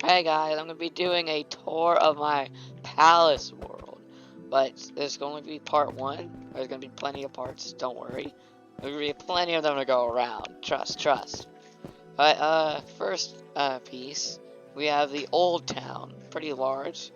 Hey guys, I'm gonna be doing a tour of my palace world, but there's going to be part one. There's gonna be plenty of parts. Don't worry. There's gonna be plenty of them to go around. Trust. But first piece, we have the old town. Pretty large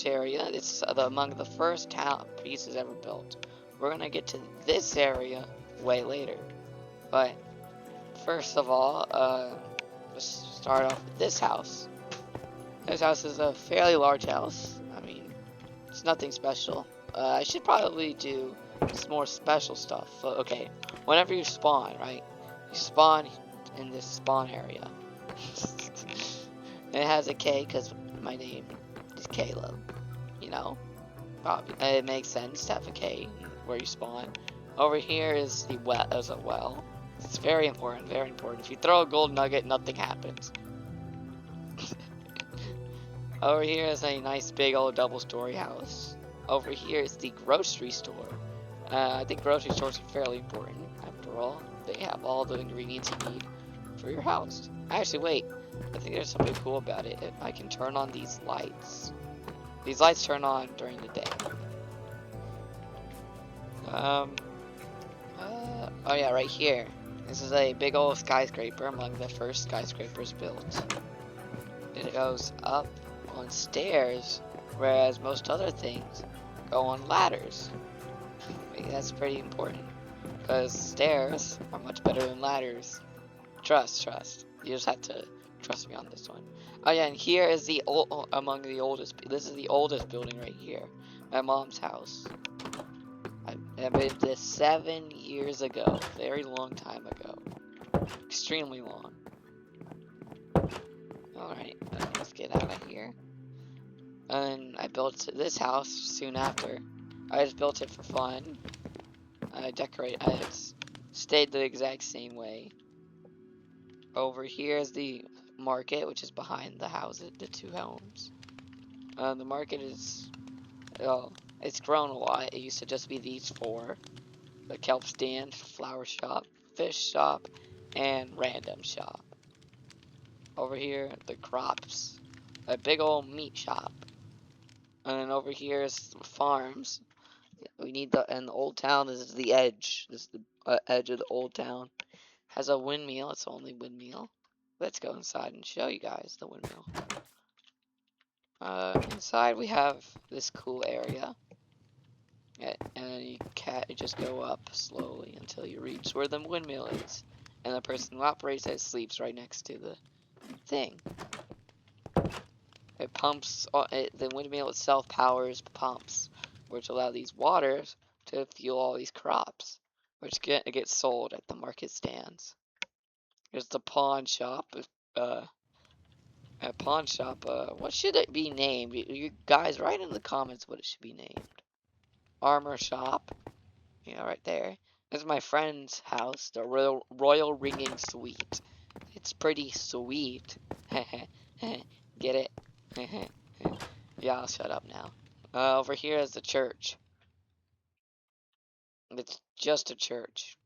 area. It's among the first town pieces ever built. We're gonna get to this area way later. But first of all, let's start off with this house. This house is a fairly large house. I mean, it's nothing special. I should probably do some more special stuff. Okay, whenever you spawn, right? You spawn in this spawn area. It has a K because my name is Caleb. You know, it makes sense to have a K where you spawn. Over here is the well. There's a well. It's very important. Very important. If you throw a gold nugget, nothing happens. Over here is a nice big old double-story house. Over here is the grocery store. I think grocery stores are fairly important. After all, they have all the ingredients you need for your house. Actually, wait. I think there's something cool about it. I can turn on these lights. These lights turn on during the day. Oh yeah, right here. This is a big old skyscraper, among the first skyscrapers built. It goes up on stairs, whereas most other things go on ladders. I mean, that's pretty important, because stairs are much better than ladders. Trust. You just have to trust me on this one. Oh yeah, and here is the among the oldest. This is the oldest building right here. My mom's house. I made this 7 years ago. Very long time ago. Extremely long. Alright, let's get out of here. And I built this house soon after. I just built it for fun. I stayed the exact same way. Over here is the market, which is behind the houses, the two homes. The market is, well, it's grown a lot. It used to just be these four: the kelp stand, flower shop, fish shop, and random shop. Over here, the crops, a big old meat shop. And then over here is farms. We need and the old town. This is the edge. This is the edge of the old town. Has a windmill. It's the only windmill. Let's go inside and show you guys the windmill. Inside we have this cool area. And you just go up slowly until you reach where the windmill is. And the person who operates it sleeps right next to the thing. It pumps, the windmill itself powers pumps, which allow these waters to fuel all these crops, which get sold at the market stands. There's the pawn shop. A pawn shop. What should it be named? You guys write in the comments what it should be named. Armor shop. Yeah, right there. This is my friend's house, the Royal Ringing Suite. It's pretty sweet. Get it? Yeah, I'll shut up now. Over here is the church. It's just a church.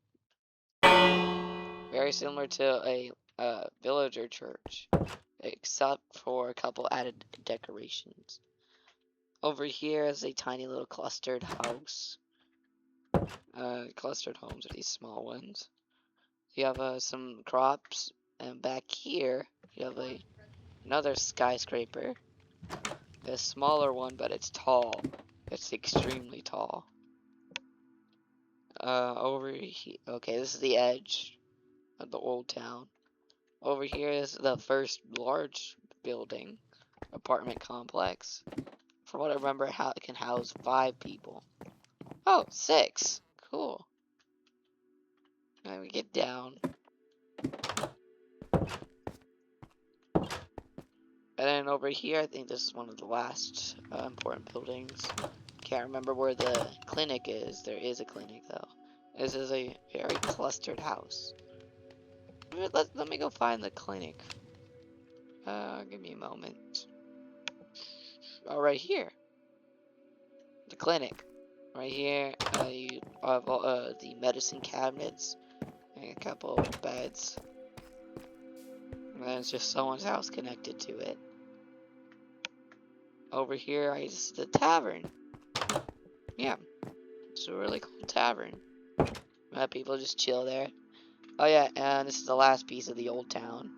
Very similar to a villager church, except for a couple added decorations. Over here is a tiny little clustered house. Clustered homes are these small ones. You have some crops, and back here you have another skyscraper. A smaller one, but it's tall. It's extremely tall. Over here, okay, this is the edge of the old town. Over here is the first large building, apartment complex. From what I remember, it can house 5 people. Oh, 6. Cool. Now we get down. And then over here, I think this is one of the last important buildings. Can't remember where the clinic is. There is a clinic, though. This is a very clustered house. Let me go find the clinic. Give me a moment. Oh, right here. The clinic. Right here, you have the medicine cabinets and a couple of beds. And then it's just someone's house connected to it. Over here is the tavern. Yeah, it's a really cool tavern. People just chill there. Oh yeah, and this is the last piece of the old town.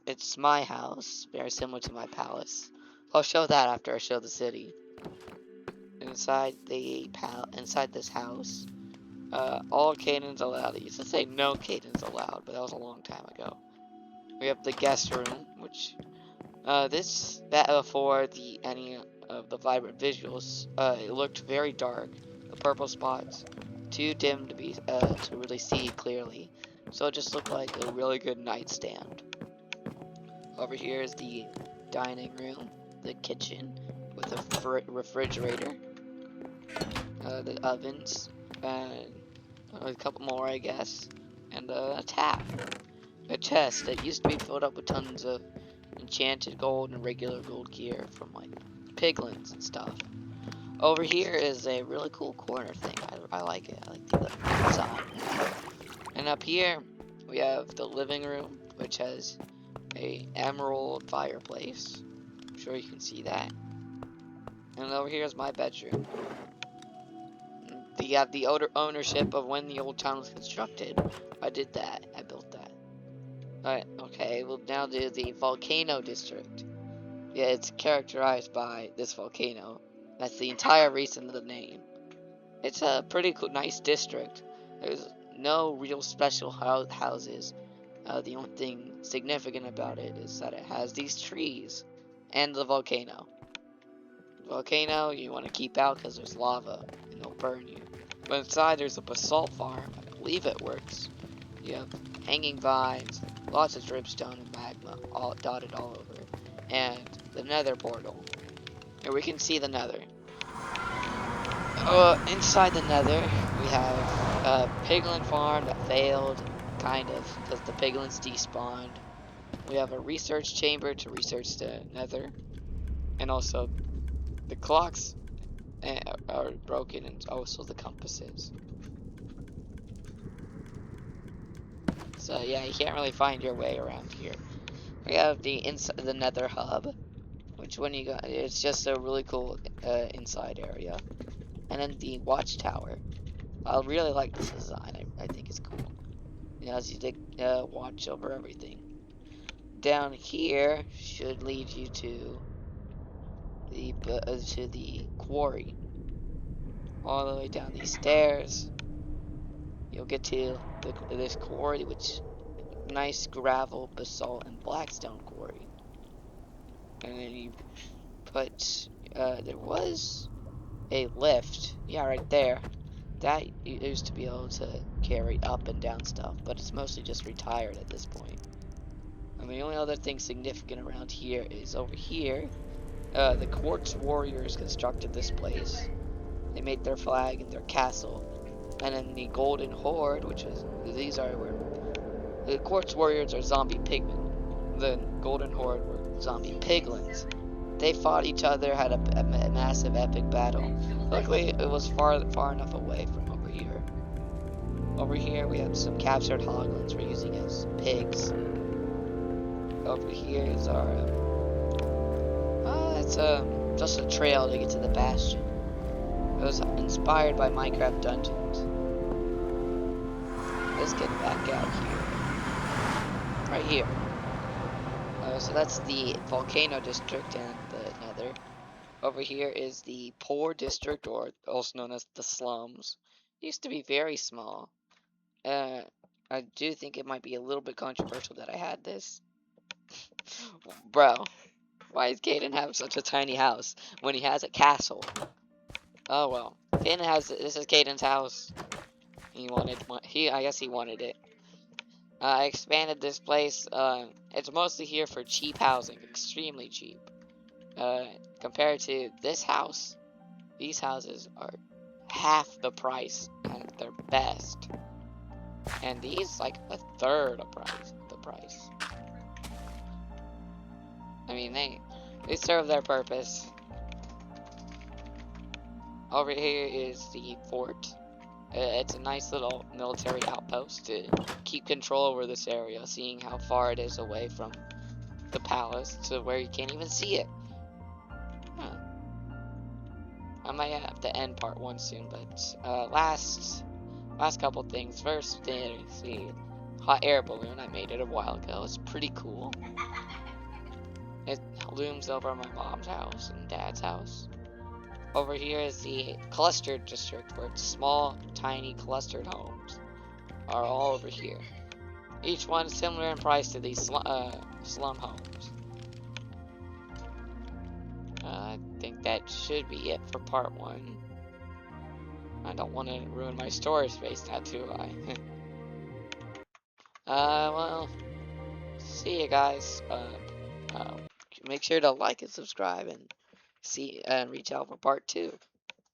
It's my house, very similar to my palace. I'll show that after I show the city. Inside this house, all cadence allowed. It used to say no cadence allowed, but that was a long time ago. We have the guest room, which before any of the vibrant visuals, it looked very dark. The purple spots, too dim to really see clearly, so it just looked like a really good nightstand. Over here is the dining room, the kitchen with a refrigerator, the ovens, and a couple more, I guess, and a tap, a chest that used to be filled up with tons of enchanted gold and regular gold gear from like piglins and stuff. Over here is a really cool corner thing. I like it. I like the inside. And up here we have the living room, which has a emerald fireplace. I'm sure you can see that. And over here is my bedroom. You have the ownership of when the old town was constructed. I did that. I built that. Alright, okay, we'll now do the volcano district. Yeah, it's characterized by this volcano. That's the entire reason of the name. It's a pretty cool, nice district. There's no real special houses. The only thing significant about it is that it has these trees and the volcano. The volcano you want to keep out because there's lava and it'll burn you. But inside there's a basalt farm. I believe it works. You have hanging vines, lots of dripstone and magma all dotted all over, and the nether portal. Here we can see the nether. Inside the nether, we have a piglin farm that failed, kind of, because the piglins despawned. We have a research chamber to research the nether, and also the clocks are broken, and also the compasses. So yeah, you can't really find your way around here. We have the nether hub, which when you go, it's just a really cool inside area. And then the watchtower. I really like this design. I think it's cool. It allows you to watch over everything. Down here should lead you to the quarry. All the way down these stairs, you'll get to this quarry, which nice gravel, basalt, and blackstone quarry. And then you put there was a lift, yeah, right there. That used to be able to carry up and down stuff, but it's mostly just retired at this point. And the only other thing significant around here is over here. The Quartz Warriors constructed this place. They made their flag and their castle. And then the Golden Horde, the Quartz Warriors are zombie pigmen. The Golden Horde were zombie piglins. They fought each other, had a massive epic battle. Luckily, it was far enough away from over here. Over here, we have some captured hoglins we're using as pigs. Over here is our, it's just a trail to get to the bastion. It was inspired by Minecraft Dungeons. Let's get back out here. Right here. So that's the volcano district and the nether. Over here is the poor district, or also known as the slums. It used to be very small. I do think it might be a little bit controversial that I had this. Bro, why does Caden have such a tiny house when he has a castle? Oh well. This is Caden's house. I guess he wanted it. I expanded this place. It's mostly here for cheap housing, extremely cheap. Compared to this house, these houses are half the price at their best. And these, like, a third of the price. I mean, they serve their purpose. Over here is the fort. It's a nice little military outpost to keep control over this area, seeing how far it is away from the palace to where you can't even see it. I might have to end part 1 soon, but last couple things. First, there's the hot air balloon. I made it a while ago. It's pretty cool. It looms over my mom's house and dad's house. Over here is the clustered district, where it's small, tiny clustered homes are all over here. Each one similar in price to these slum homes. I think that should be it for part 1. I don't want to ruin my storage space now, do I? Well, see you guys. Make sure to like and subscribe and reach out for part 2.